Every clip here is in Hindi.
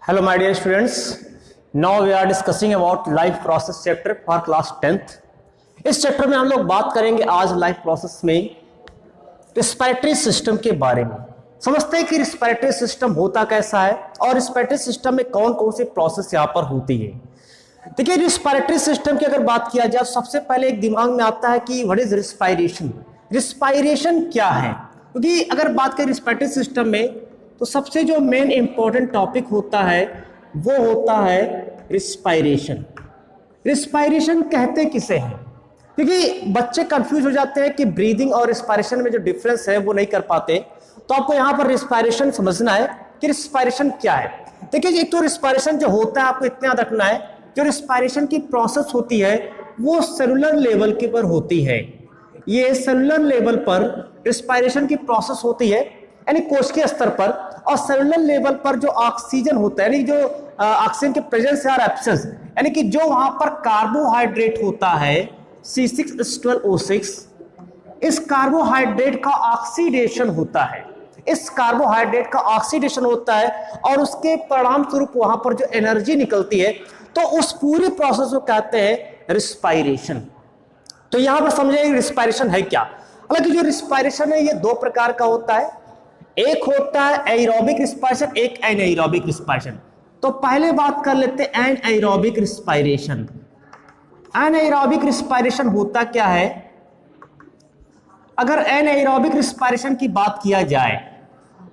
Hello my dear students, now we are discussing about life process chapter for class 10th। इस चैप्टर में हम लोग बात करेंगे आज लाइफ प्रोसेस में रिस्पिरेटरी सिस्टम के बारे में। समझते हैं कि रिस्पिरेटरी सिस्टम होता कैसा है और रिस्पिरेटरी सिस्टम में कौन कौन सी प्रोसेस यहाँ पर होती है। देखिए, रिस्पिरेटरी सिस्टम की अगर बात किया जाए सबसे पहले एक दिमाग में आता है कि व्हाट इज रिस्पायरेशन। रिस्पायरेशन क्या है, क्योंकि अगर बात करें रिस्पिरेटरी सिस्टम में तो सबसे जो मेन इंपॉर्टेंट टॉपिक होता है वो होता है रिस्पायरेशन। रिस्पायरेशन कहते किसे हैं, क्योंकि बच्चे कंफ्यूज हो जाते हैं कि ब्रीदिंग और रिस्पायरेशन में जो डिफरेंस है वो नहीं कर पाते। तो आपको यहाँ पर रिस्पायरेशन समझना है कि रिस्पायरेशन क्या है। देखिए, एक तो रिस्पायरेशन जो होता है आपको इतना याद रखना है, जो रिस्पायरेशन की प्रोसेस होती है वो सेलुलर लेवल के पर होती है। ये सेलुलर लेवल पर रिस्पायरेशन की प्रोसेस होती है, यानी कोशिकीय स्तर पर। और सेलुलर लेवल पर जो ऑक्सीजन होता है, यानी जो ऑक्सीजन के प्रेजेंस और एब्सेंस, यानी कि जो वहां पर कार्बोहाइड्रेट होता है C6H12O6, इस कार्बोहाइड्रेट का ऑक्सीडेशन होता है। इस कार्बोहाइड्रेट का ऑक्सीडेशन होता है और उसके परिणाम स्वरूप वहां पर जो एनर्जी निकलती है, तो उस पूरी प्रोसेस को कहते हैं रिस्पायरेशन। तो यहां पर समझिए रिस्पायरेशन है क्या। हालांकि जो रिस्पायरेशन है ये दो प्रकार का होता है, एक होता है एरोबिक रिस्पायरेशन, एक एनाएरोबिक रिस्पायरेशन। तो पहले बात कर लेते हैं एनाएरोबिक रिस्पायरेशन। एनाएरोबिक रिस्पायरेशन होता क्या है। अगर एनाएरोबिक रिस्पायरेशन की बात किया जाए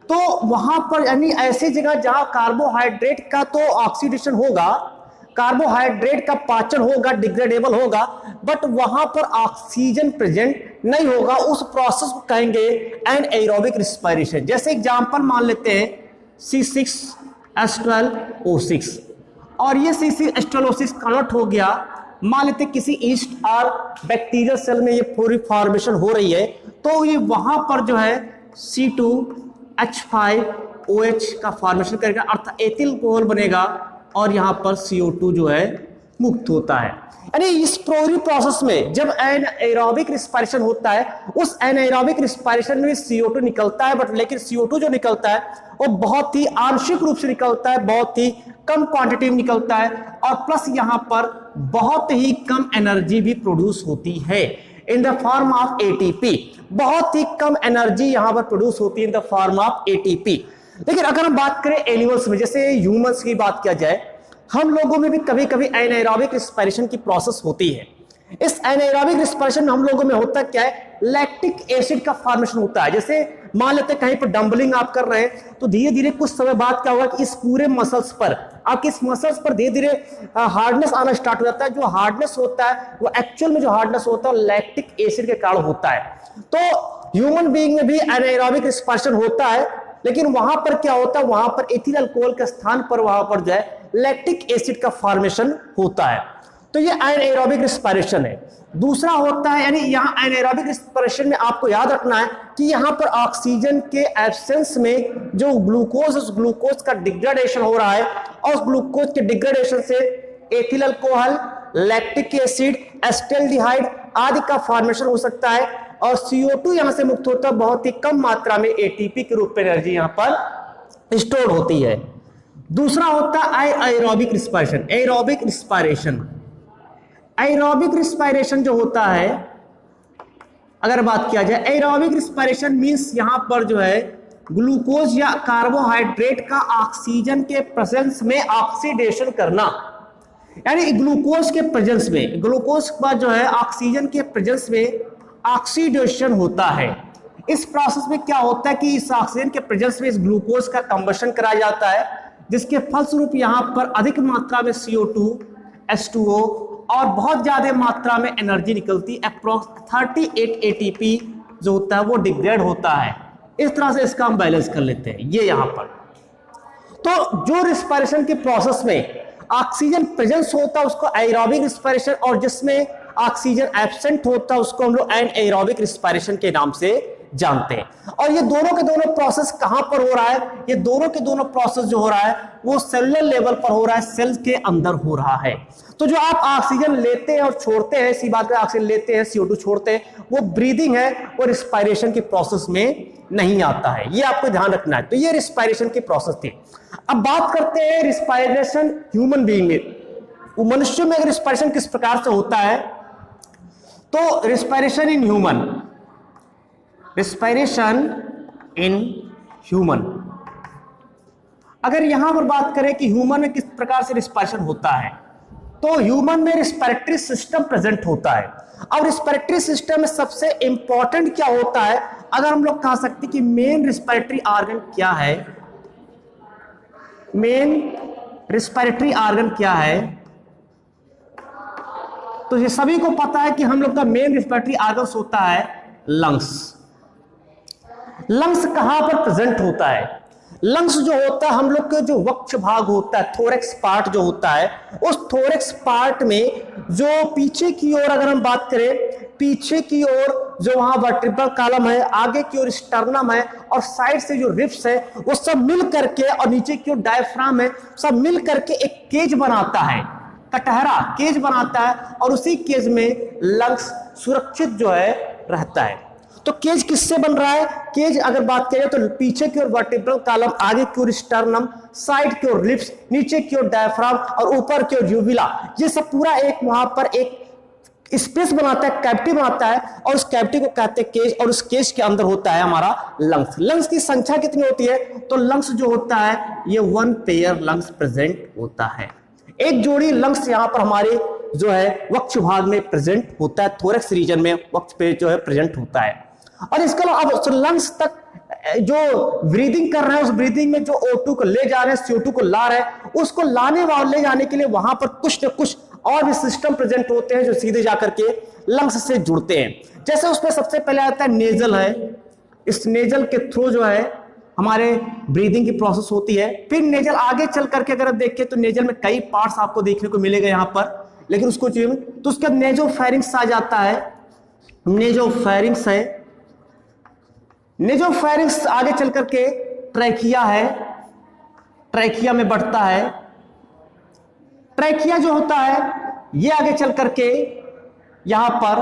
तो वहां पर यानी ऐसी जगह जहां कार्बोहाइड्रेट का तो ऑक्सीडेशन होगा, कार्बोहाइड्रेट का पाचन होगा, डिग्रेडेबल होगा, बट वहां पर ऑक्सीजन प्रेजेंट नहीं होगा, उस प्रोसेस को कहेंगे एनाएरोबिक रिस्पायरेशन। जैसे एग्जांपल मान लेते हैं C6H12O6, और ये C6H12O6 कन्वर्ट हो गया, मान लेते किसी ईस्ट और बैक्टीरियल सेल में ये पूरी फॉर्मेशन हो रही है, तो ये वहां पर जो है C2H5OH का फॉर्मेशन करेगा, अर्थात एथिल अल्कोहल बनेगा और यहां पर CO2 जो है मुक्त होता है। यानी इस पूरी प्रोसेस में जब एनाएरोबिक रिस्पायरेशन होता है, उस एनाएरोबिक रिस्पायरेशन में CO2 निकलता है, बट लेकिन CO2 जो निकलता है वो बहुत ही आंशिक रूप से निकलता है, बहुत ही कम क्वांटिटी में निकलता है, और प्लस यहां पर बहुत ही कम एनर्जी भी प्रोड्यूस होती है in the form of ATP। बहुत ही कम एनर्जी यहां पर प्रोड्यूस होती है in the form of ATP। लेकिन अगर हम बात करें एनिमल्स में, जैसे ह्यूमंस की बात किया जाए, हम लोगों में भी कभी कभी एनाएरोबिक रिस्पायरेशन की प्रोसेस होती है। इस एनाएरोबिक रिस्पायरेशन में हम लोगों में होता क्या है, लैक्टिक एसिड का फॉर्मेशन होता है। जैसे मान लेते हैं कहीं पर डंबलिंग आप कर रहे हैं, तो धीरे धीरे कुछ समय बाद क्या होगा कि इस पूरे मसल्स पर, आपके इस मसल्स पर धीरे धीरे हार्डनेस आना स्टार्ट हो जाता है। जो हार्डनेस होता है वो एक्चुअल में जो हार्डनेस होता है लैक्टिक एसिड के कारण होता है। तो ह्यूमन बीइंग में भी एनाएरोबिक रिस्पायरेशन होता है, लेकिन वहां पर क्या होता है, वहां पर एथिल अल्कोहल के स्थान पर वहां पर जो है लैक्टिक एसिड का फॉर्मेशन होता है। तो ये एनाएरोबिक रिस्पायरेशन है। दूसरा होता है, यानी यहाँ एनाएरोबिक रिस्पायरेशन में आपको याद रखना है कि यहाँ पर ऑक्सीजन के एब्सेंस में जो ग्लूकोज, उस ग्लूकोज का डिग्रेडेशन हो रहा है, और उस ग्लूकोज के डिग्रेडेशन से ethyl alcohol, lactic acid, acetaldehyde आदि का फॉर्मेशन हो सकता है, और CO2 यहां से मुक्त होता है। बहुत ही कम मात्रा में ATP के रूप में एनर्जी यहां पर स्टोर होती है। दूसरा होता है aerobic respiration. Aerobic respiration, aerobic respiration जो होता है, अगर बात किया जाए, एरोबिक रिस्पायरेशन मींस यहां पर जो है ग्लूकोज या कार्बोहाइड्रेट का ऑक्सीजन के प्रेजेंस में ऑक्सीडेशन करना। यानी ग्लूकोज के प्रेजेंस में, ग्लूकोज का जो है ऑक्सीजन के प्रेजेंस में ऑक्सीडेशन होता है। इस प्रोसेस में क्या होता है कि इस ऑक्सीजन के प्रेजेंस में इस ग्लूकोज का कंबशन कराया जाता है, जिसके फलस्वरूप यहां पर अधिक मात्रा में CO2, H2O और बहुत ज्यादा मात्रा में एनर्जी निकलती, अप्रोक्स 38 ATP जो होता है वो डिग्रेड होता है। इस तरह से इसका हम बैलेंस कर लेते हैं ये यहां पर। तो जो रिस्पायरेशन के प्रोसेस में ऑक्सीजन प्रेजेंस होता है उसको एरोबिक रिस्पायरेशन, और जिसमें ऑक्सीजन एब्सेंट होता है उसको हम लोग एनाएरोबिक रिस्पायरेशन के नाम से जानते हैं। और ये दोनों के दोनों प्रोसेस कहां पर हो रहा है? ये दोनों के दोनों प्रोसेस जो हो रहा है वो सेलुलर लेवल पर हो रहा है, सेल्स के अंदर हो रहा है। तो जो आप ऑक्सीजन लेते हैं और छोड़ते हैं, इसी बात का ऑक्सीजन लेते हैं CO2 छोड़ते हैं, वो ब्रीदिंग है, वो रिस्पायरेशन के प्रोसेस में नहीं आता है। ये आपको ध्यान रखना है। तो ये रिस्पायरेशन की प्रोसेस थी। अब बात करते हैं रिस्पायरेशन ह्यूमन बीइंग में। मनुष्य में अगर रिस्पायरेशन किस प्रकार से होता है, तो respiration in human, respiration in human, अगर यहां पर बात करें कि ह्यूमन में किस प्रकार से रिस्पायरेशन होता है, तो ह्यूमन में रिस्पायरेटरी सिस्टम प्रेजेंट होता है। अब रिस्पायरेटरी सिस्टम में सबसे इंपॉर्टेंट क्या होता है? अगर हम लोग कह सकते कि मेन रिस्पायरेटरी ऑर्गन क्या है, मेन रिस्पायरेटरी ऑर्गन क्या है, तो ये सभी को पता है कि हम लोग का मेन रिस्पायरेटरी ऑर्गन होता है लंग्स। लंग्स कहां पर प्रेजेंट होता है? लंग्स जो होता है हम लोग के जो वक्ष भाग होता है, थोरेक्स पार्ट जो होता है, उस थोरेक्स पार्ट में जो पीछे की ओर अगर हम बात करें, पीछे की ओर जो वहां वर्टिब्रल कॉलम है, आगे की ओर स्टर्नम है, और साइड से जो रिब्स है वो सब मिल करके, और नीचे की ओर डायफ्राम है, सब मिल करके एक केज बनाता है, कटहरा केज बनाता है, और उसी केज में लंग्स सुरक्षित जो है रहता है। तो केज किससे बन रहा है? केज अगर बात करें तो पीछे की ओर वर्टिब्रल कॉलम, आगे की ओर स्टर्नम, साइड की ओर लिप्स, नीचे की ओर डायफ्राम और ऊपर की ओर यूविला, ये सब पूरा एक वहां पर एक स्पेस बनाता है, कैविटी बनाता है, और उस कैविटी को कहते हैं केज, और उस केज के अंदर होता है हमारा लंग्स। लंग्स की संख्या कितनी होती है? तो लंग्स जो होता है ये 1 पेयर लंग्स प्रेजेंट होता है। एक जोड़ी लंग्स यहां पर हमारे जो है वक्ष भाग में प्रेजेंट होता है, थोरेक्स रीजन में वक्ष पे जो है प्रेजेंट होता है। और इसके अलावा अब लंग्स तक जो ब्रीदिंग कर रहे हैं, उस ब्रीदिंग में जो O2 को ले जा रहे हैं, CO2 को ला रहे हैं, उसको ले जाने के लिए वहां पर कुछ न कुछ और भी सिस्टम प्रेजेंट होते हैं जो सीधे जाकर के लंग्स से जुड़ते हैं। जैसे उसमें सबसे पहले आता है नेजल है, इस नेजल के थ्रू जो है हमारे ब्रीदिंग की प्रोसेस होती है। फिर नेजल आगे चल करके अगर आप देखें तो नेजल में कई पार्ट्स आपको देखने को मिलेगा यहां पर, लेकिन उसको चाहिए तो उसके बाद नेजोफेरिंक्स आ जाता है, नेजोफेरिंक्स है, नेजोफेरिंक्स आगे चल करके ट्रैकिया है, ट्रैकिया में बढ़ता है। ट्रैकिया जो होता है ये आगे चल करके यहां पर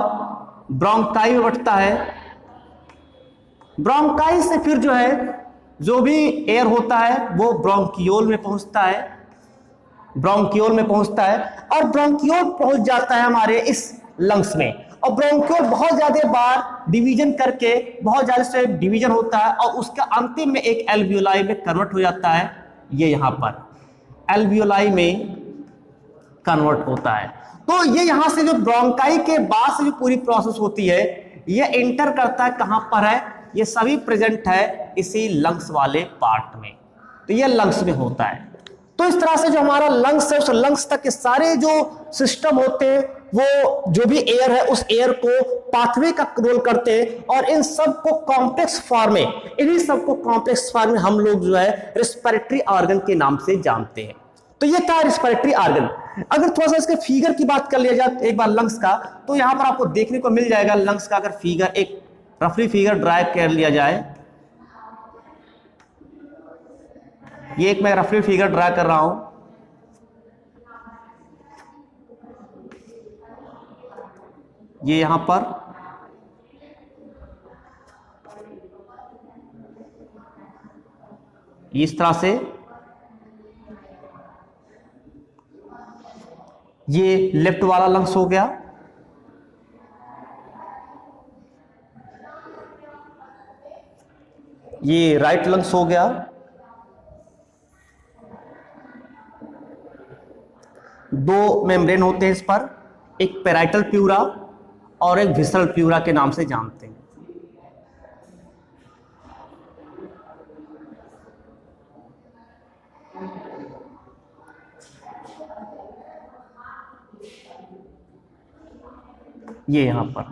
ब्रोंकाई में बढ़ता है। ब्रोंकाई से फिर जो है जो भी एयर होता है वो ब्रोंकियोल में पहुंचता है, ब्रोंकियोल में पहुंचता है, और ब्रोंकियोल पहुंच जाता है हमारे इस लंग्स में। और ब्रोंकियोल बहुत ज्यादा बार डिवीजन करके बहुत ज्यादा से डिवीजन होता है, और उसका अंतिम में एक एल्वियोलाई में कन्वर्ट हो जाता है। ये यहां पर एल्वियोलाई में कन्वर्ट होता है। तो ये यहां से जो ब्रोंकाई के बाद से जो पूरी प्रोसेस होती है ये एंटर करता है कहां पर है? ये सभी प्रेजेंट है इसी लंग्स वाले पार्ट में। तो ये लंग्स में होता है। तो इस तरह से जो हमारा लंग्स है, उस लंग्स तक के सारे जो सिस्टम होते हैं वो जो भी एयर है उस एयर को पाथवे का रोल करते हैं, और इन सब को कॉम्प्लेक्स फॉर्म में, इन्हीं सब को कॉम्प्लेक्स फॉर्म में हम लोग जो है रिस्पिरेटरी ऑर्गन के नाम से जानते हैं। तो ये था रिस्पिरेटरी ऑर्गन। अगर थोड़ा सा इसके फिगर की बात कर लिया जाए एक बार लंग्स का, तो यहां पर आपको देखने को मिल जाएगा लंग्स का अगर फिगर, एक रफली फिगर ड्राइव कर लिया जाए, ये एक मैं रफली फिगर ड्रा कर रहा हूं। ये यहां पर इस तरह से ये लेफ्ट वाला लंग्स हो गया, ये राइट लंग्स हो गया, दो मेम्ब्रेन होते हैं इस पर, एक पैराइटल प्यूरा और एक विसरल प्यूरा के नाम से जानते हैं। ये यहां पर,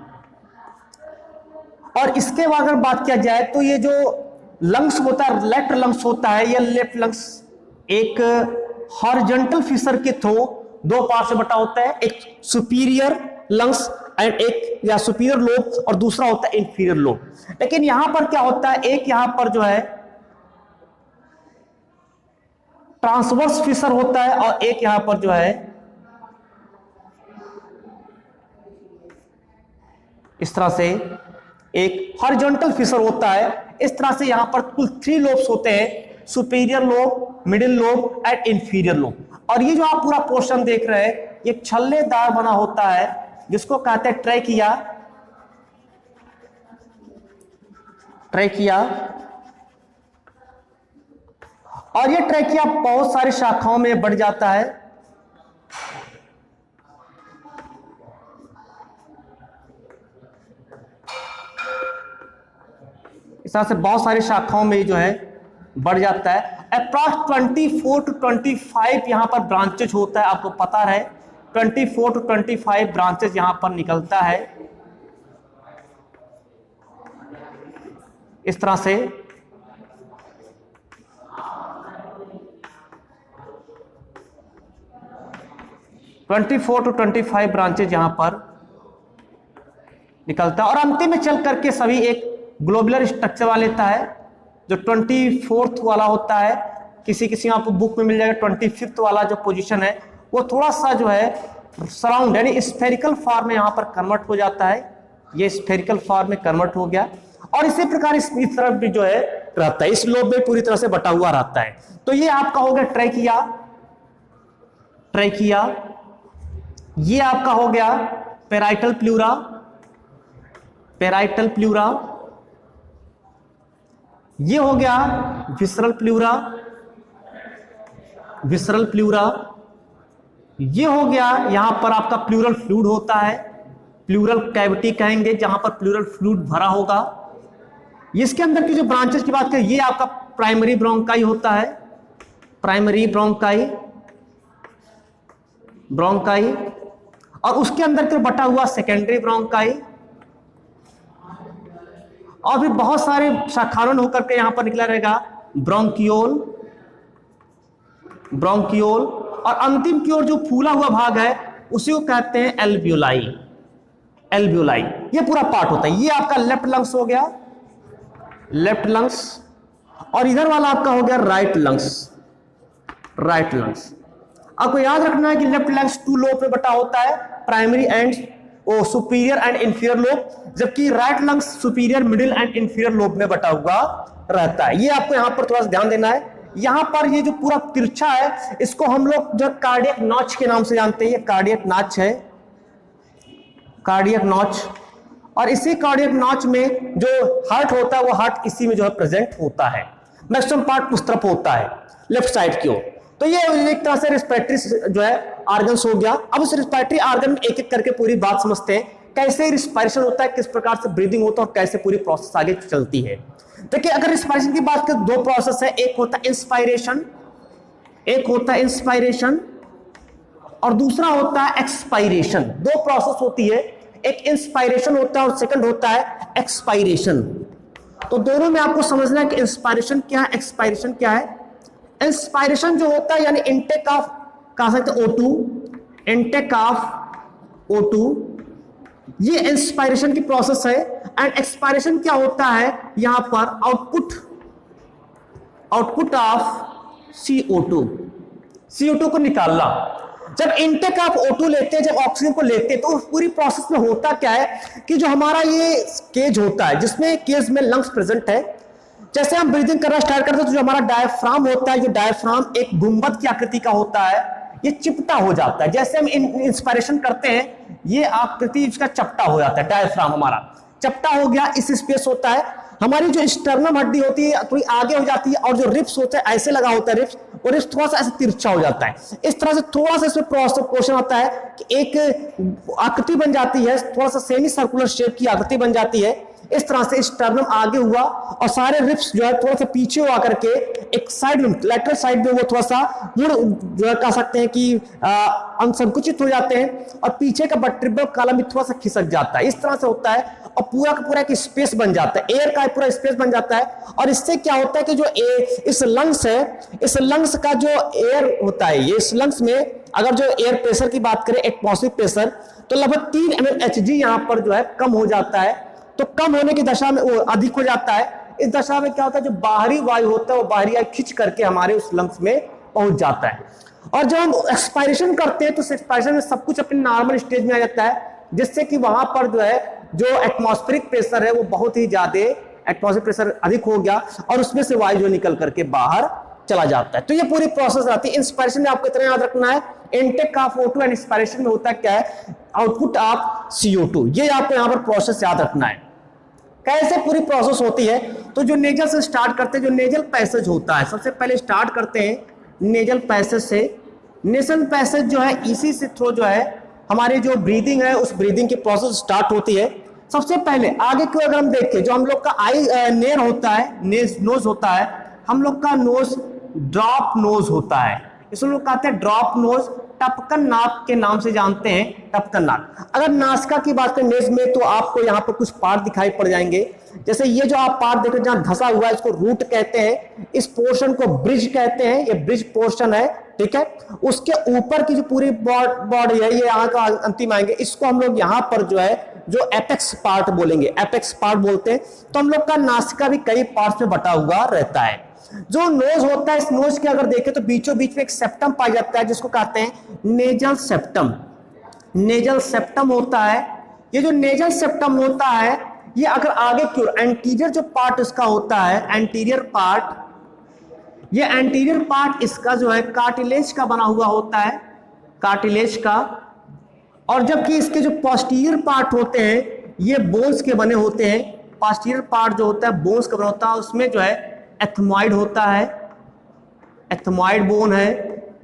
और इसके बाद अगर बात किया जाए तो ये जो लंग्स होता है, लेफ्ट लंग्स होता है, ये लेफ्ट लंग्स एक हॉरिजॉन्टल फिशर के थ्रू दो पार्ट से बटा होता है, एक सुपीरियर लंग्स एंड एक या सुपीरियर लोब और दूसरा होता है इंफीरियर लोब। लेकिन यहां पर क्या होता है, एक यहां पर जो है ट्रांसवर्स फिशर होता है और एक यहां पर जो है इस तरह से एक हॉरिजॉन्टल फिशर होता है। इस तरह से यहां पर कुल 3 लोब्स होते हैं, superior lobe, middle lobe and inferior lobe. और ये जो आप पूरा पोर्शन देख रहे हैं ये छल्लेदार बना होता है जिसको कहते हैं ट्रैकिया। ट्रैकिया, और ये ट्रैकिया बहुत सारी शाखाओं में बढ़ जाता है। इस तरह से बहुत सारी शाखाओं में जो है बढ़ जाता है। अप्रॉक्स 24 to 25 यहां पर ब्रांचेज होता है, आपको पता है 24 to 25 ब्रांचेज यहां पर निकलता है। इस तरह से (24 to 25 ब्रांचेज यहां पर निकलता है और अंतिम में चल करके सभी एक ग्लोबुलर स्ट्रक्चर वाला लेता है जो 24th वाला होता है। किसी आपको बुक में मिल जाएगा 25th वाला जो पोजीशन है वो थोड़ा सा जो है सराउंड यानी स्फेरिकल फॉर्म में यहां पर कन्वर्ट हो जाता है। ये स्फेरिकल फॉर्म में कन्वर्ट हो गया और इसी प्रकार इस तरफ भी जो है रहता है, इस लोब में पूरी तरह से बटा हुआ रहता है। तो ये आपका हो गया ट्रैकिया। ट्रैकिया, ये आपका हो गया पेराइटल प्लूरा। पेराइटल प्लूरा, ये हो गया विसरल प्लूरा। विसरल प्लूरा, ये हो गया यहां पर आपका प्लूरल फ्लूइड होता है, प्लूरल कैविटी कहेंगे जहां पर प्लूरल फ्लूइड भरा होगा। इसके अंदर की जो ब्रांचेस की बात करें ये आपका प्राइमरी ब्रोंकाई होता है। प्राइमरी ब्रोंकाई, ब्रोंकाई, और उसके अंदर फिर बटा हुआ सेकेंडरी ब्रोंकाई और फिर बहुत सारे शाखाओं होकर के यहां पर निकला रहेगा ब्रोंकियोल। ब्रोंकियोल, और अंतिम की ओर जो फूला हुआ भाग है उसी को कहते हैं एल्वियोलाई। एल्वियोलाई, ये पूरा पार्ट होता है। ये आपका लेफ्ट लंग्स हो गया, लेफ्ट लंग्स, और इधर वाला आपका हो गया राइट लंग्स। राइट लंग्स, आपको याद रखना है कि लेफ्ट लंग्स 2 लोब में बटा होता है, प्राइमरी एंड ओ सुपीरियर एंड इंफीरियर लोब, जबकि right lungs superior, middle and inferior lobe में बटा हुआ रहता है। ये आपको यहां पर थोड़ा सा ध्यान देना है। यहां पर ये जो पूरा तिरछा है इसको हम लोग जो कार्डियक नॉच के नाम से जानते हैं। ये कार्डियक नॉच है, कार्डियक नॉच, और इसी कार्डियक नॉच में जो हार्ट होता है वो हार्ट इसी में जो है प्रेजेंट होता है। मैक्सिमम पार्ट उस तरफ होता है लेफ्ट साइड की ओर। तो ये एक तरह से रिस्पिरेटरी जो है ऑर्गन्स हो गया। अब उस रिस्पिरेटरी ऑर्गन में एक एक करके पूरी बात समझते हैं, कैसे रिस्पिरेशन होता है, किस प्रकार से ब्रीदिंग होता है और कैसे पूरी प्रोसेस आगे चलती है। देखिए अगर रिस्पिरेशन की बात करें 2 प्रोसेस है, एक होता है इंस्पायरेशन, एक होता है इंस्पायरेशन और दूसरा होता है एक्सपायरेशन। 2 प्रोसेस होती है, एक इंस्पायरेशन होता है और सेकंड होता है एक्सपायरेशन। तो दोनों में आपको समझना है कि इंस्पायरेशन क्या है, एक्सपायरेशन क्या है। इंस्पायरेशन जो होता है यानी इनटेक ऑफ, कह सकते हैं O2, इनटेक ऑफ O2, ये इंस्पायरेशन की प्रोसेस है। एंड एक्सपायरेशन क्या होता है, यहां पर output, output of CO2, CO2 को निकालना। जब इनटेक ऑफ O2 लेते हैं, जब ऑक्सीजन को लेते हैं, तो उस पूरी प्रोसेस में होता क्या है कि जो हमारा ये केज होता है जिसमें केज में लंग्स प्रेजेंट है, जैसे हम ब्रीदिंग करना स्टार्ट करते हैं तो जो हमारा डायफ्राम होता है, जो डायफ्राम एक गुंबद की आकृति का होता है, ये चिपटा हो जाता है। जैसे हम इंस्पायरेशन करते हैं ये आकृति इसका चपटा हो जाता है, डायफ्राम हमारा चपटा हो गया, इस स्पेस होता है। हमारी जो स्टर्नम हड्डी होती है थोड़ी आगे हो जाती है और जो रिप्स होता है ऐसे लगा होता है रिप्स, और रिप्स थोड़ा सा ऐसे तिरछा हो जाता है। इस तरह से थोड़ा सा इसमें पोर्शन आता है कि एक आकृति बन जाती है, थोड़ा सा सेमी सर्कुलर शेप की आकृति बन जाती है। इस तरह से स्टर्नम आगे हुआ और सारे रिब्स जो है थोड़ा सा पीछे हुआ करके एक साइड में, लेटरल साइड में वो थोड़ा सा मुड़ जो है कह सकते हैं कि संकुचित हो जाते हैं और पीछे का वर्टिब्रल कॉलम भी थोड़ा सा खिसक जाता है। इस तरह से होता है और पूरा का पूरा एक स्पेस बन जाता है, एयर का पूरा स्पेस बन जाता है। और इससे क्या होता है कि जो इस लंग्स है, इस लंग्स का जो एयर होता है, ये इस लंग्स में अगर जो एयर प्रेशर की बात करें, एटमॉस्फेरिक प्रेशर, तो लगभग 3 mmHg यहां पर जो है कम हो जाता है। तो कम होने की दशा में वो अधिक हो जाता है। इस दशा में क्या होता है, जो बाहरी वायु होता है वो बाहरी वायु खींच करके हमारे उस लंग्स में पहुंच जाता है। और जब हम एक्सपायरेशन करते हैं तो एक्सपायरेशन में सब कुछ अपने नॉर्मल स्टेज में आ जाता है, जिससे कि वहां पर जो है जो एटमॉस्फेरिक प्रेशर है वो बहुत ही ज्यादा, एटमॉस्फेरिक प्रेशर अधिक हो गया और उसमें से वायु जो निकल करके बाहर चला जाता है। तो ये पूरी प्रोसेस रहती है। इंस्पायरेशन में आपको इतना याद रखना है, intake of O2 and inspiration में होता क्या है, आउटपुट ऑफ CO2। ये आपको यहां पर प्रोसेस याद रखना है। कैसे पूरी प्रोसेस होती है, तो जो नेजल से स्टार्ट करते हैं, जो नेजल पैसेज होता है, सबसे पहले स्टार्ट करते हैं नेजल पैसेज से। नेजल पैसेज जो है इसी से थ्रू जो है हमारी जो ब्रीदिंग है उस ब्रीदिंग की प्रोसेस स्टार्ट होती है। सबसे पहले आगे क्यों अगर हम देखें, जो हम लोग का आई नेर होता है, नोज होता है, हम लोग का नोज ड्रॉप नोज होता है, इसको लोग कहते हैं ड्रॉप नोज, टपकन नाक के नाम से जानते हैं, टपकन नाक। अगर नासिका की बात करें नेज में, तो आपको यहाँ पर कुछ पार्ट दिखाई पड़ जाएंगे। जैसे ये जो आप पार्ट देख रहे हैं जहां धंसा हुआ है, इसको रूट कहते हैं, इस पोर्शन को ब्रिज कहते हैं, ये ब्रिज पोर्शन है, ठीक है। उसके ऊपर की जो पूरी बॉडी है, ये यहाँ का अंतिम आएंगे, इसको हम लोग यहाँ पर जो है जो एपेक्स पार्ट बोलेंगे, एपेक्स पार्ट बोलते हैं। तो हम लोग का नासिका भी कई पार्ट्स में बटा हुआ रहता है। जो नोज होता है, इस नोज के अगर देखें तो बीचों बीच में एक सेप्टम पाया जाता है, जिसको कहते हैं नेजल सेप्टम। नेजल सेप्टम होता है। ये जो नेजल सेप्टम होता है, ये अगर आगे की ओर एंटीरियर जो पार्ट इसका होता है, एंटीरियर पार्ट, ये एंटीरियर पार्ट इसका जो है कार्टिलेज का बना हुआ होता है, कार्टिलेज का। और जबकि इसके जो पोस्टीरियर पार्ट होते हैं ये बोन्स के बने होते हैं। पोस्टीरियर पार्ट जो होता है बोन्स का बना होता है, उसमें जो है एथमॉइड होता है, एथमॉइड बोन है,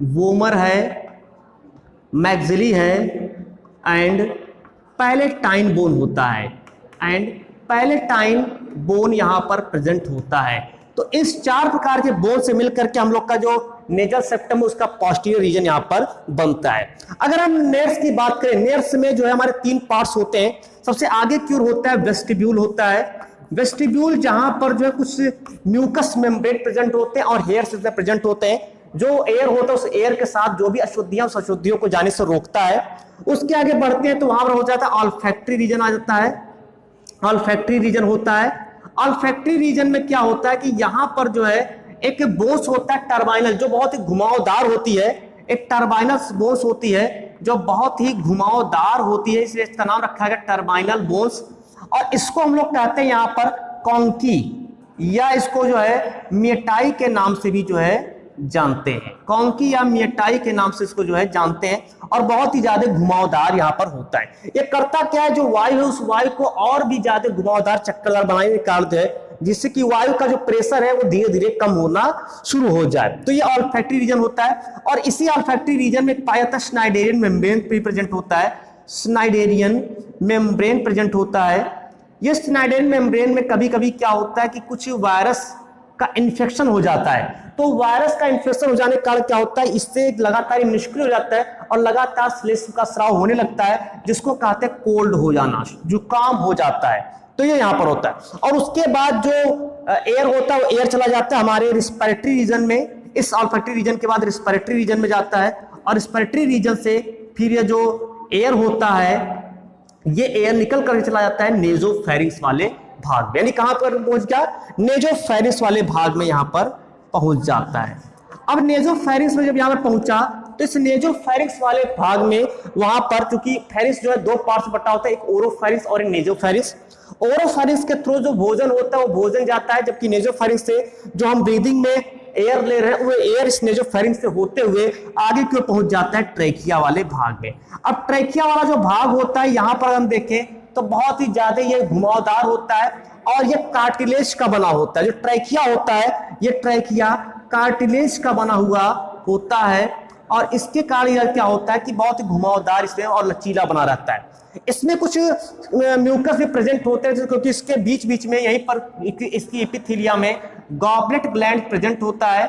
वोमर है, मैक्सिली है एंड पैलेटाइन बोन होता है, एंड पैलेटाइन बोन यहां पर प्रेजेंट होता है। तो इस 4 प्रकार के बोन से मिलकर के हम लोग का जो नेजल सेप्टम उसका पोस्टीरियर रीजन यहां पर बनता है। अगर हम नेर्व्स की बात करें, नेर्व्स में जो है हमारे 3 पार्ट्स होते हैं। सबसे आगे की ओर होता है वेस्टिब्यूल होता है। वेस्टिब्यूल जहां पर जो है कुछ म्यूकस मेम्ब्रेन प्रेजेंट होते हैं और हेयर्स प्रेजेंट होते हैं। जो एयर होता है उस एयर के साथ जो भी अशुद्धियां उस अशुद्धियों को जाने से रोकता है। उसके आगे बढ़ते हैं तो वहां पर हो जाता है ऑल्फैक्टरी रीजन आ जाता है, ऑल्फैक्टरी रीजन होता है। ऑल्फैक्टरी रीजन में क्या होता है कि यहां पर जो है एक बोन्स होता है टर्बाइनल, जो बहुत ही घुमावदार होती है। एक टर्बाइनल बोन्स होती है जो बहुत ही घुमावदार होती है, इसलिए इसका नाम रखा गया टर्बाइनल बोन्स। और इसको हम लोग कहते हैं यहाँ पर कॉन्की, या इसको जो है मियटाई के नाम से भी जो है जानते हैं। कॉन्की या मियटाई के नाम से इसको जो है जानते हैं। और बहुत ही ज्यादा घुमावदार यहाँ पर होता है। ये करता क्या है, जो वायु है उस वायु को और भी ज्यादा घुमावदार चक्करदार बनाने का कार्य है, जिससे कि वायु का जो प्रेशर है वो धीरे धीरे कम होना शुरू हो जाए। तो ये ऑल्फैक्टरी रीजन होता है। और इसी ऑल्फैक्टरी रीजन में पाया जाता है स्नाइडेरियन मेम्ब्रेन प्रेजेंट होता है, स्नाइडेरियन मेम्ब्रेन प्रेजेंट होता है। ये स्नाइडेरियन मेम्ब्रेन में कभी कभी क्या होता है कि कुछ वायरस का इन्फेक्शन हो जाता है। तो वायरस का इन्फेक्शन हो जाने के कारण क्या होता है, इससे लगातार निष्क्रिय हो जाता है और लगातार श्लेष्म का स्राव होने लगता है, जिसको कहते हैं कोल्ड हो जाना, जुकाम हो जाता है। तो ये यहां पर होता है। और उसके बाद जो एयर होता है वो एयर चला जाता है हमारे रिस्पिरेटरी रीजन में। इस ऑल्फैक्टरी रीजन के बाद रिस्पिरेटरी रीजन में जाता है और रिस्पिरेटरी रीजन से फिर ये जो एयर होता है ये एयर निकल कर चला जाता है नेजोफेरिंक्स वाले भाग में। यानी कहां पर पहुंच गया, नेजोफेरिंक्स वाले भाग में यहां पर पहुंच जाता है। अब नेजोफेरिंक्स में जब यहां पर पहुंचा तो इस नेजोफेरिंक्स वाले भाग में वहां पर चूंकि फेरिंक्स जो है 2 पार्ट्स बटा होता है, एक ओरोफेरिंक्स और एक नेजोफेरिंक्स। ओरोफेरिंक्स के थ्रू जो भोजन होता है वो भोजन जाता है, जबकि नेजोफेरिंक्स से जो हम ब्रीदिंग में एयर ले रहे हैं वो एयर इस नेजोफेरिंक्स से होते हुए आगे की ओर पहुंच जाता है ट्रेकिया वाले भाग में। अब ट्रेकिया वाला जो भाग होता है यहां पर हम देखें तो बहुत ही ज्यादा ये घुमावदार होता है और ये कार्टिलेज का बना होता है। जो ट्रेकिया होता है ये ट्रेकिया कार्टिलेज का बना हुआ होता है और इसके कारण यह क्या होता है कि बहुत ही घुमावदार इसमें और लचीला बना रहता है। इसमें कुछ म्यूकस भी प्रेजेंट होते हैं क्योंकि इसके बीच बीच में यहीं पर इसकी एपिथेलिया में गॉबलेट ग्लैंड प्रेजेंट होता है।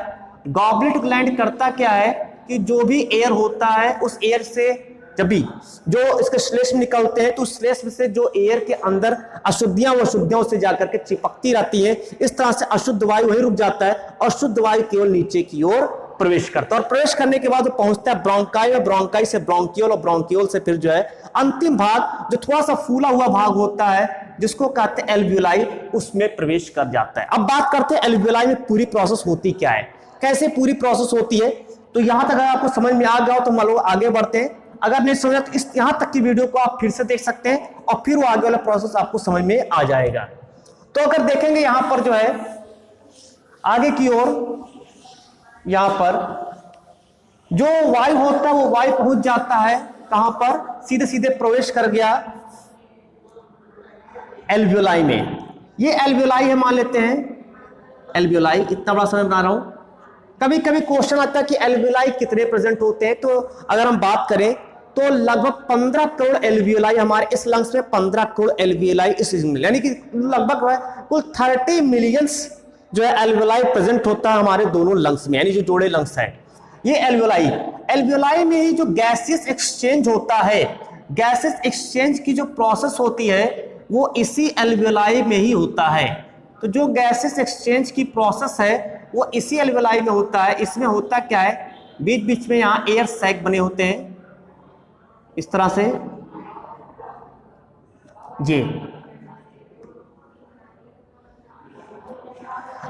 गॉबलेट ग्लैंड करता क्या है कि जो भी एयर होता है उस एयर से जब भी जो इसके श्लेष्म निकलते हैं तो श्लेष्म से जो एयर के अंदर अशुद्धियां व अशुद्धियां उससे जाकर के चिपकती रहती है। इस तरह से अशुद्ध वायु वहीं रुक जाता है और शुद्ध वायु केवल नीचे की ओर प्रवेश करता है और प्रवेश करने के बाद वो पहुंचता है ब्रोंकाई और ब्रोंकाई से ब्रोंकियोल और ब्रोंकियोल से फिर जो है अंतिम भाग जो थोड़ा सा फूला हुआ भाग होता है जिसको कहते हैं एल्वियोलाई, उसमें प्रवेश कर जाता है। अब बात करते हैं एल्वियोलाई में पूरी प्रोसेस होती क्या है, कैसे पूरी प्रोसेस होती है। तो यहां तक अगर आपको समझ में आ गया हो तो मान लो आगे बढ़ते हैं, अगर नहीं समझा तो इस यहां तक की वीडियो को आप फिर से देख सकते हैं और फिर वो आगे वाला प्रोसेस आपको समझ में आ जाएगा। तो अगर देखेंगे यहां पर जो है आगे की ओर यहां पर जो वायु होता है वो वायु पहुंच जाता है कहां पर, सीधे सीधे प्रवेश कर गया एल्वियोलाई में। ये एल्वियोलाई है मान लेते हैं, एल्वियोलाई इतना बड़ा समय बना रहा हूं। कभी कभी क्वेश्चन आता है कि एल्वियोलाई कितने प्रेजेंट होते हैं, तो अगर हम बात करें तो लगभग 15 करोड़ एल्वियोलाई हमारे इस लंग्स में, 15 करोड़ एल्वियोलाई इस में, यानी कि लगभग कुल 30 मिलियंस जो है एल्वियोलाई प्रेजेंट होता है हमारे दोनों लंग्स में, यानी जो जोड़े लंग्स है। ये एल्वियोलाई में ही जो गैसियस एक्सचेंज होता है, गैसियस एक्सचेंज की जो प्रोसेस होती है वो इसी एल्वियोलाई में ही होता है। तो जो गैसियस एक्सचेंज की प्रोसेस है वो इसी एल्वियोलाई में होता है। इसमें होता क्या है, बीच बीच में यहां एयर सैक बने होते हैं इस तरह से जी।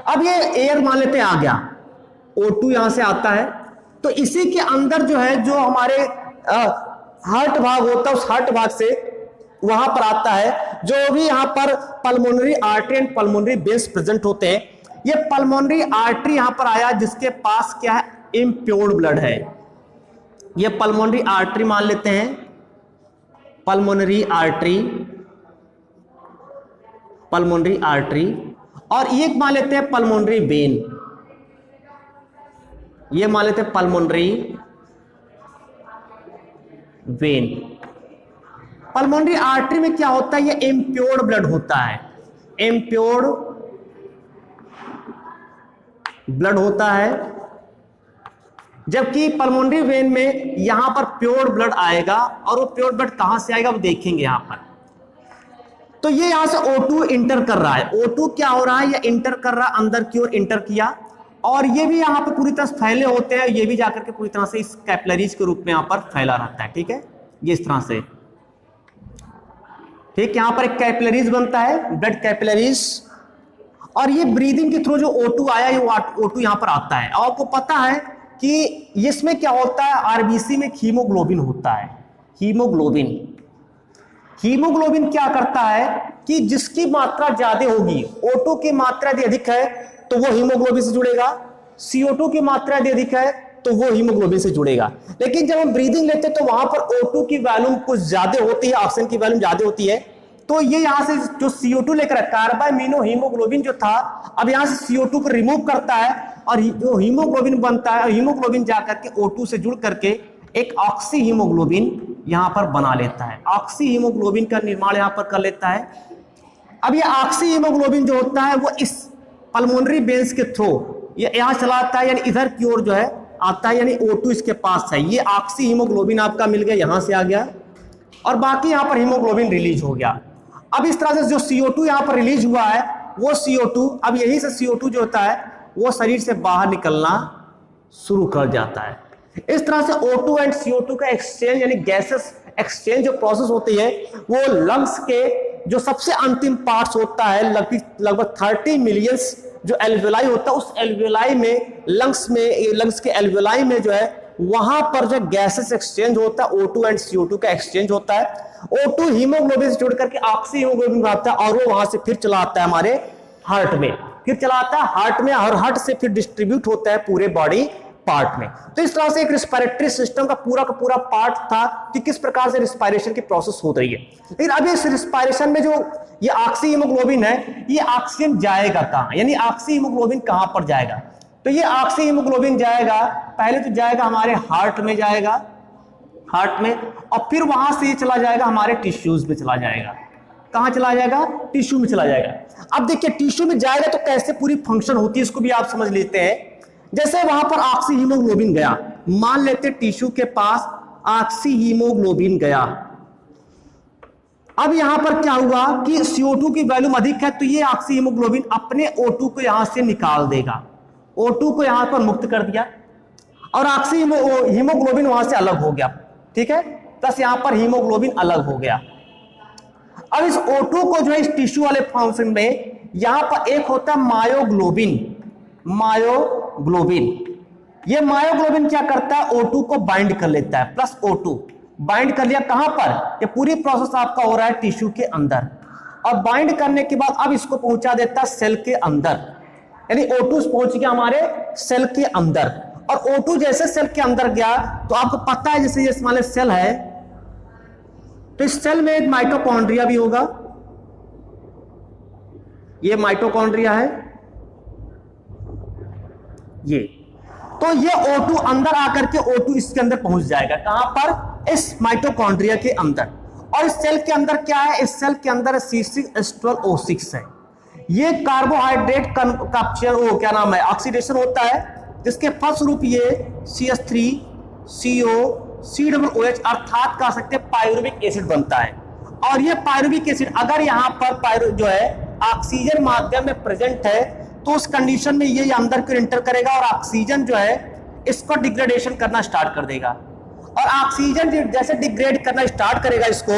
अब ये एयर मान लेते हैं आ गया, O2 यहां से आता है, तो इसी के अंदर जो है जो हमारे हार्ट भाग होता है उस हार्ट भाग से वहां पर आता है जो भी यहां पर pulmonary artery and pulmonary veins present होते हैं। ये पल्मोनरी आर्टरी यहां पर आया जिसके पास क्या है, इम्प्योर्ड ब्लड है। ये पल्मोनरी आर्टरी मान लेते हैं, पल्मोनरी आर्टरी, पल्मोनरी आर्टरी, और ये मान लेते हैं पल्मोनरी वेन, ये मान लेते हैं पल्मोनरी वेन। पल्मोनरी आर्टरी में क्या होता है, ये इम्प्योर्ड ब्लड होता है, इम्प्योर्ड ब्लड होता है, जबकि पल्मोनरी वेन में यहां पर प्योर ब्लड आएगा। और वो प्योर ब्लड कहां से आएगा वो देखेंगे यहां पर। तो ये यहां से O2 इंटर कर रहा है, O2 क्या हो रहा है, ये इंटर कर रहा है, अंदर की ओर इंटर किया, और ये भी यहां पर पूरी तरह से फैले होते हैं, ये भी जाकर के पूरी तरह से इस कैपिलरीज के रूप में यहां पर फैला रहता है। ठीक है, ये इस तरह से, ठीक, यहां पर एक कैपिलरीज बनता है, ब्लड कैपिलरीज, और ये ब्रीदिंग के थ्रू जो O2 आया ये O2 यहां पर आता है। और आपको पता है कि इसमें क्या होता है, आरबीसी में हीमोग्लोबिन होता है, हीमोग्लोबिन। हीमोग्लोबिन क्या करता है कि जिसकी मात्रा ज्यादा होगी, O2 की मात्रा यदि अधिक है तो वो हीमोग्लोबिन से जुड़ेगा, CO2 की मात्रा यदि अधिक है तो वो हीमोग्लोबिन से जुड़ेगा। लेकिन जब हम ब्रीदिंग लेते हैं तो वहां पर O2 की वैल्यूम कुछ ज्यादा होती है, ऑक्सीजन की वैल्यूम ज्यादा होती है, तो ये यहां से जो CO2 लेकर कार्बामिनो हीमोग्लोबिन जो था, अब यहां से CO2 को रिमूव करता है और जो हीमोग्लोबिन बनता है, हीमोग्लोबिन जाकर के O2 से जुड़ करके एक ऑक्सी हीमोग्लोबिन यहां पर बना लेता है, ऑक्सी हीमोग्लोबिन का निर्माण यहां पर कर लेता है। अब ये ऑक्सी हीमोग्लोबिन जो होता है वो इस पल्मोनरी वेन्स के थ्रू ये यहां चला आता है, यानी इधर की ओर जो है आता है, यानी O2 इसके पास है। ये ऑक्सी हीमोग्लोबिन आपका मिल गया, यहां से आ गया, और बाकी यहां पर हीमोग्लोबिन रिलीज हो गया। अब इस तरह से जो CO2 यहां पर रिलीज हुआ है वो CO2, अब यही से CO2 जो होता है वो शरीर से बाहर निकलना शुरू कर जाता है। इस तरह से O2 एंड CO2 का एक्सचेंज यानी गैसेस एक्सचेंज जो प्रोसेस होती है वो लंग्स के जो सबसे अंतिम पार्ट्स होता है, लगभग 30 मिलियंस जो एल्वियोलाई होता है, उस एल्वियोलाई में लंग्स के एल्वियोलाई में जो है वहां पर जो गैसेस एक्सचेंज होता है, O2 एंड CO2 का एक्सचेंज होता है। O2 हीमोग्लोबिन से जुड़ करके ऑक्सी हीमोग्लोबिन बनाता है और वो वहां से फिर चला आता है हमारे हार्ट में, फिर चला आता है हार्ट में, और हार्ट से फिर डिस्ट्रीब्यूट होता है पूरे बॉडी पार्ट में। तो इस तरह से एक रिस्पिरेटरी सिस्टम का पूरा पार्ट था कि किस प्रकार से रिस्पायरेशन की प्रोसेस हो रही है। लेकिन अभी इस रिस्पायरेशन में जो ये ऑक्सी हीमोग्लोबिन है, ये ऑक्सीजन जाएगा कहां, यानी ऑक्सी हीमोग्लोबिन कहां पर जाएगा, तो ये ऑक्सी हीमोग्लोबिन जाएगा, पहले तो जाएगा हमारे हार्ट में, जाएगा हार्ट में, और फिर वहां से ये चला जाएगा हमारे टिश्यूज में चला जाएगा। कहां चला जाएगा? टिश्यू में चला जाएगा। अब देखिए टिश्यू में जाएगा तो कैसे पूरी फंक्शन होती है इसको भी आप समझ लेते हैं। जैसे वहां पर ऑक्सी हीमोग्लोबिन गया, मान लेते टिश्यू के पास ऑक्सी हीमोग्लोबिन गया, अब यहां पर क्या हुआ कि CO2 की वैल्यूम अधिक है, तो ये ऑक्सी हीमोग्लोबिन अपने O2 को यहां से निकाल देगा, O2 को यहां पर मुक्त कर दिया और ऑक्सी हीमोग्लोबिन वहां से अलग हो गया, ठीक है, बस यहां पर हीमोग्लोबिन अलग हो गया। अब इस O2 को जो है इस टिश्यू वाले फॉर्मेशन में यहां पर एक होता है मायोग्लोबिन, मायोग्लोबिन, ये मायोग्लोबिन क्या करता है? O2 को बाइंड कर लेता है, प्लस O2 बाइंड कर लिया, कहां पर? ये पूरी प्रोसेस आपका हो रहा है टिश्यू के अंदर, और बाइंड करने के बाद अब इसको पहुंचा देता है सेल के अंदर, यानी O2 पहुंच गया हमारे सेल के अंदर। और O2 जैसे सेल के अंदर गया तो आपको पता है जैसे ये मान सेल है, तो इस सेल में एक माइटोकॉन्ड्रिया भी होगा, ये माइटोकॉन्ड्रिया है ये, तो ये O2 अंदर आकर के O2 इसके अंदर पहुंच जाएगा, कहां पर? इस माइटोकॉन्ड्रिया के अंदर। और इस सेल के अंदर क्या है? इस सेल के अंदर C6H12O6 है, ये कार्बोहाइड्रेट कैप्चर वो क्या नाम है ऑक्सीडेशन होता है, जिसके फलस्वरूप ये CH3COCOOH अर्थात कह सकते हैं पायरुविक एसिड बनता है। और ये पायरुविक एसिड अगर यहाँ पर जो है ऑक्सीजन माध्यम में प्रेजेंट है तो उस कंडीशन में ये अंदर क्यों एंटर करेगा और ऑक्सीजन जो है इसको डिग्रेडेशन करना स्टार्ट कर देगा, और ऑक्सीजन जैसे डिग्रेड करना स्टार्ट करेगा इसको,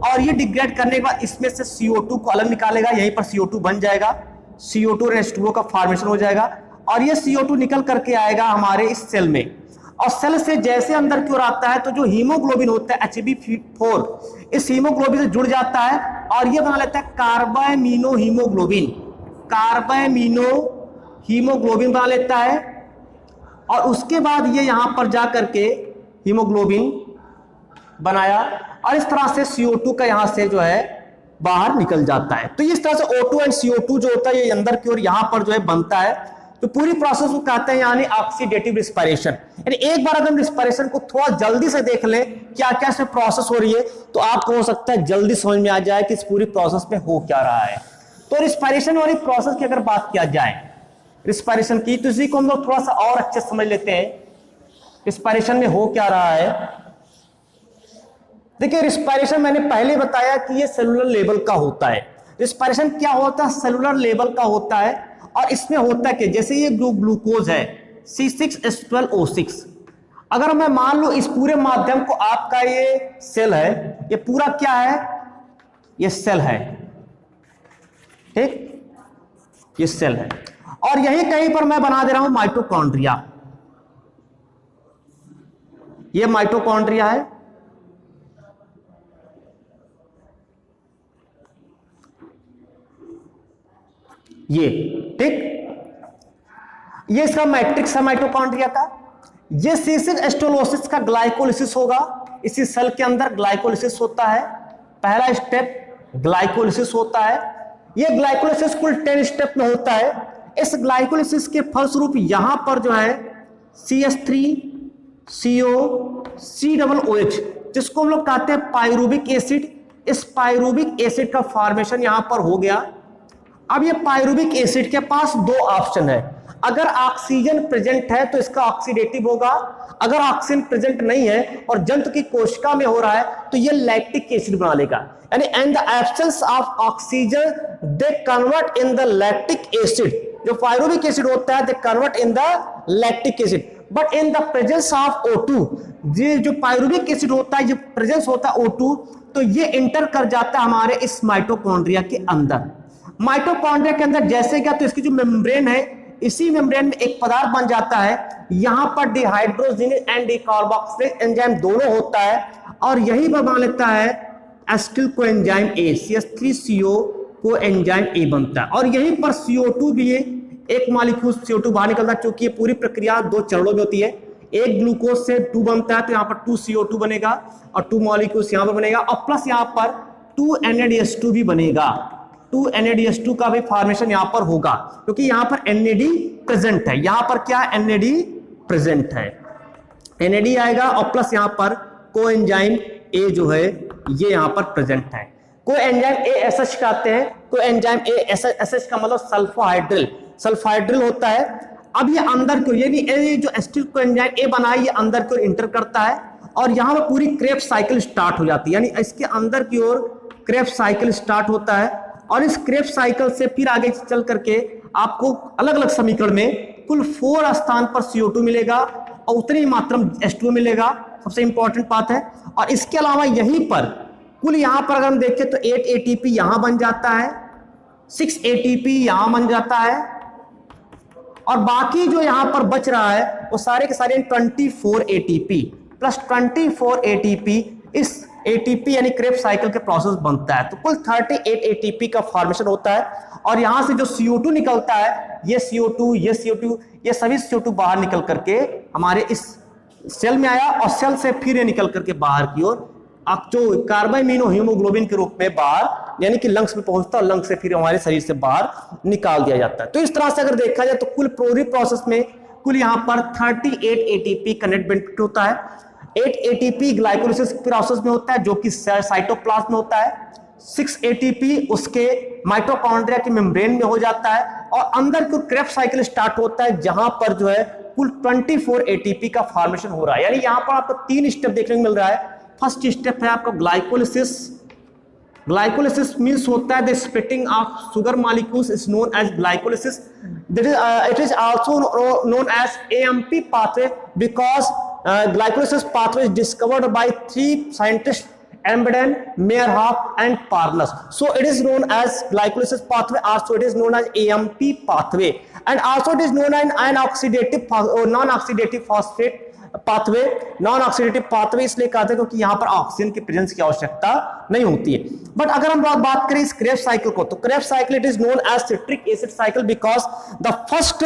और ये डिग्रेड करने के बाद इसमें से CO2 को अलग निकालेगा, यहीं पर CO2 बन जाएगा, CO2 और H2O का फॉर्मेशन हो जाएगा, और ये CO2 निकल करके आएगा हमारे इस सेल में, और सेल से जैसे अंदर की ओर आता है तो जो हीमोग्लोबिन होता है Hb4 इस हीमोग्लोबिन से जुड़ जाता है और ये बना लेता है कार्बामिनो हीमोग्लोबिन, कार्बामिनो हीमोग्लोबिन बना लेता है, और उसके बाद ये यहां पर जा करके हीमोग्लोबिन बनाया, और इस तरह से CO2 का यहां से जो है बाहर निकल जाता है। तो इस तरह से O2 एंड CO2 जो होता है ये अंदर की ओर यहां पर जो है बनता है। तो पूरी प्रोसेस को कहते हैं यानी ऑक्सीडेटिव रिस्पायरेशन। यानी एक बार अगर हम रिस्पायरेशन को थोड़ा जल्दी से देख लें क्या क्या इसमें प्रोसेस हो रही है तो आपको हो सकता है जल्दी समझ में आ जाए कि इस पूरी प्रोसेस में हो क्या रहा है। तो रिस्पायरेशन वाली प्रोसेस की अगर बात किया जाए रिस्पायरेशन की, तो इसी को हम लोग थोड़ा सा और अच्छे समझ लेते हैं रिस्पायरेशन में हो क्या रहा है। देखिए रिस्पायरेशन मैंने पहले बताया कि ये सेलुलर लेवल का होता है। रिस्पायरेशन क्या होता है? सेलुलर लेवल का होता है, और इसमें होता है कि जैसे ये जो ग्लूकोज है C6H12O6, अगर मैं मान लो इस पूरे माध्यम को आपका ये सेल है, ये पूरा क्या है? ये सेल है, ठीक, ये सेल है, और यही कहीं पर मैं बना दे रहा हूं माइटोकॉन्ड्रिया, ये माइटोकॉन्ड्रिया है, ये ठीक, ये इसका मैट्रिक्स है माइटोकॉन्ड्रिया का। ये C6H12O6 का ग्लाइकोलिसिस होगा, इसी सेल के अंदर ग्लाइकोलिसिस होता है, पहला स्टेप ग्लाइकोलिसिस होता है। ये ग्लाइकोलिसिस कुल 10 स्टेप में होता है। इस ग्लाइकोलिसिस के फलस्वरूप यहां पर जो है CH3COCOOH जिसको हम लोग कहते हैं पायरुविक एसिड, इस पायरुविक एसिड का फॉर्मेशन यहां पर हो गया। अब ये पायरुविक एसिड के पास दो ऑप्शन है, अगर ऑक्सीजन प्रेजेंट है तो इसका ऑक्सीडेटिव होगा, अगर ऑक्सीजन प्रेजेंट नहीं है और जंतु की कोशिका में हो रहा है तो ये लैक्टिक एसिड बना लेगा। यानी in the absence of oxygen they convert in the lactic acid, जो पायरुविक एसिड होता है they convert in the lactic acid, but in the presence of O2 ये जो पायरुविक एसिड होता है, ये प्रेजेंस होता है O2, तो ये इंटर कर जाता है हमारे इस माइटोकॉन्ड्रिया के अंदर। माइटोकॉन्ड्रिया के अंदर जैसे क्या, तो इसकी जो मेम्ब्रेन है, इसी मेम्ब्रेन में एक पदार्थ बन जाता है, यहां पर डिहाइड्रोजिनेज एंड डिकार्बोक्सिलेज एंजाइम दोनों होता है, और यही पर बना लेता है एसिटिल कोएंजाइम A, CH3CO को एंजाइम A बनता है, और यहीं पर CO2 भी है, एक मॉलिक्यूल CO2 बाहर निकलता है, क्योंकि ये पूरी प्रक्रिया दो चरणों में होती है। एक ग्लूकोज से 2 बनता है तो यहाँ पर 2 CO2 बनेगा और 2 मॉलिक्यूल्स यहाँ पर बनेगा, और प्लस यहाँ पर 2 NADH2 भी बनेगा, 2 NADH2 का भी फॉर्मेशन यहां पर होगा, क्योंकि यहां पर NAD प्रेजेंट है। यहां पर क्या NAD प्रेजेंट है, NAD आएगा और प्लस यहां पर कोएंजाइम A जो है ये यहां पर प्रेजेंट है। कोएंजाइम ASH कहते हैं, कोएंजाइम ASH का मतलब सल्फाइड्रिल होता है। अब ये अंदर को यानी जो एसिटिल कोएंजाइम A बना है ये अंदर को इंटर करता है और यहां पर पूरी क्रेब्स साइकिल स्टार्ट हो जाती है, यानी इसके अंदर की ओर क्रेब्स साइकिल स्टार्ट होता है और इस क्रेब्स साइकिल से फिर आगे चल करके आपको अलग अलग समीकरण में कुल 4 स्थान पर CO2 मिलेगा और उतनी मात्रा में H2O मिलेगा, सबसे इंपॉर्टेंट बात है। और इसके अलावा यहीं पर कुल यहां पर अगर हम देखें तो 8 ATP यहां बन जाता है, 6 ATP यहां बन जाता है और बाकी जो यहां पर बच रहा है वो सारे के सारे 24 ATP प्लस 24 ATP इस ATP यानी क्रेब्स साइकिल के प्रोसेस बनता है। तो कुल 38 ATP का फॉर्मेशन होता है और यहां से जो CO2 निकलता है ये CO2 ये सभी CO2 बाहर निकल करके हमारे इस सेल में आया और सेल से फिर ये निकल करके बाहर की ओर जो कार्बाइमिनो हीमोग्लोबिन के रूप में बाहर यानी कि लंग्स में पहुंचता है और लंग्स से फिर हमारे शरीर से बाहर निकाल दिया जाता है। तो इस तरह से अगर देखा जाए तो कुल पूरी प्रोसेस में कुल यहां पर 38 ATP का नेट बेनिफिट होता है। 8 ATP ग्लाइकोलाइसिस प्रोसेस में होता है जो कि साइटोप्लाज्म में होता है, 6 ATP उसके माइटोकॉन्ड्रिया के मेम्ब्रेन में हो जाता है और अंदर को क्रेब्स साइकिल स्टार्ट होता है जहां पर जो है कुल 24 ATP का फॉर्मेशन हो रहा है। यानी यहां पर आपको 3 स्टेप देखने को मिल रहा है। फर्स्ट स्टेप है आपका ग्लाइकोलिसिस। ग्लाइकोलिसिस मींस होता है the splitting of sugar molecules is known as glycolysis. It is also known as AMP pathway because glycolysis pathway is discovered by 3 scientists, Embden, Meyerhoff and Parnas. So it is known as glycolysis pathway, also it is known as AMP pathway and also it is known as non-oxidative phosphate pathway. Non oxidative pathway इसलिए कहते हैं क्योंकि यहां पर ऑक्सीजन की प्रेजेंस की आवश्यकता नहीं होती है। बट अगर हम बात करें इस क्रेब्स साइकिल को तो Krebs cycle it is known as citric acid cycle because the first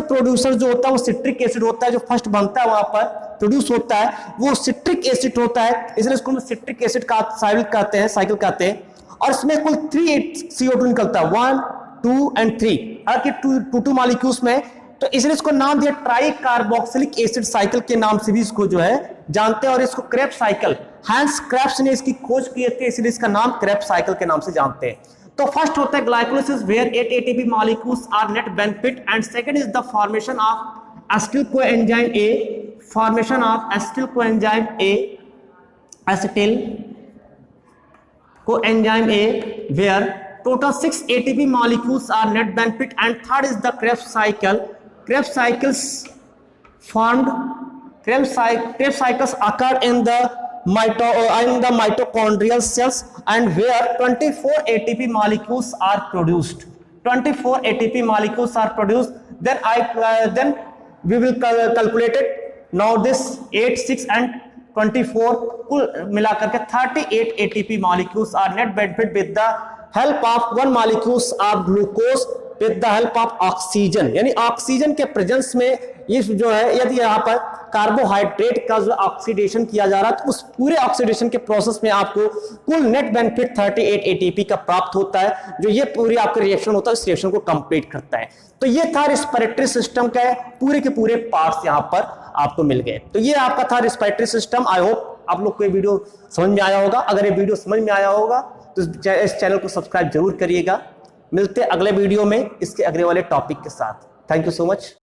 producer जो होता है वो सिट्रिक एसिड होता है, जो फर्स्ट बनता है वहां पर प्रोड्यूस होता है वो सिट्रिक एसिड होता है, इसलिए इसको सिट्रिक एसिड का साइकिल कहते हैं। और इसमें कुल 3 CO2 निकलता है, 1, 2 and 3 हालांकि 2 मॉलिक्यूल्स में, तो इसलिए इसको नाम दिया ट्राई कार्बोक्सिलिक एसिड साइकिल के नाम से भी इसको जो है जानते हैं और इसको क्रेब्स साइकिल हैंस क्रेब्स ने इसकी खोज की थी इसलिए इसका नाम क्रेब्स साइकिल के नाम से जानते हैं। तो फर्स्ट होता है glycolysis where 8 ATP molecules are net benefit and second is the formation of acetyl coenzyme A, formation of acetyl coenzyme A, acetyl coenzyme A where total 6 ATP molecules are net benefit and third is the Krebs cycle. Krebs cycles occur in the mitochondrial cells and where 24 ATP molecules are produced. 24 ATP molecules are produced. Then we will calculate it. Now this 8, 6 and 24 कुल मिलाकर के 38 ATP molecules are net benefit with the help of 1 molecules of glucose with the help of oxygen। यानी ऑक्सीजन के प्रेजेंस में ये जो है यदि यहाँ पर कार्बोहाइड्रेट का जो ऑक्सीडेशन किया जा रहा है तो उस पूरे ऑक्सीडेशन के प्रोसेस में आपको कुल नेट बेनिफिट 38 ATP का प्राप्त होता है, जो ये पूरी आपका रिएक्शन होता है इस रिएक्शन को कंप्लीट करता है। तो ये था रिस्पिरेटरी सिस्टम का पूरे के पूरे पार्ट्स यहाँ पर आपको मिल गए। तो ये आपका था रिस्पिरेटरी सिस्टम। आई होप आप लोग को ये वीडियो समझ में आया होगा। अगर ये वीडियो समझ में आया होगा तो इस चैनल को सब्सक्राइब जरूर करिएगा। मिलते हैं अगले वीडियो में इसके अगले वाले टॉपिक के साथ। Thank you so much.